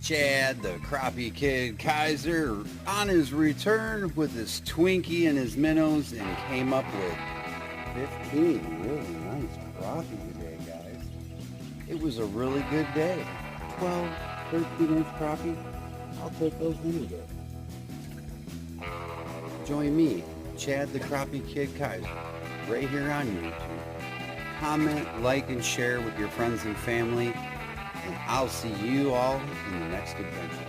Chad, the crappie kid Kaiser, on his return with his Twinkie and his minnows and came up with 15 really nice crappie today, guys. It was a really good day. 12, 13-inch crappie, I'll take those any day. Join me, Chad the Crappie Kid Kaiser, right here on YouTube. Comment, like, and share with your friends and family, and I'll see you all in the next adventure.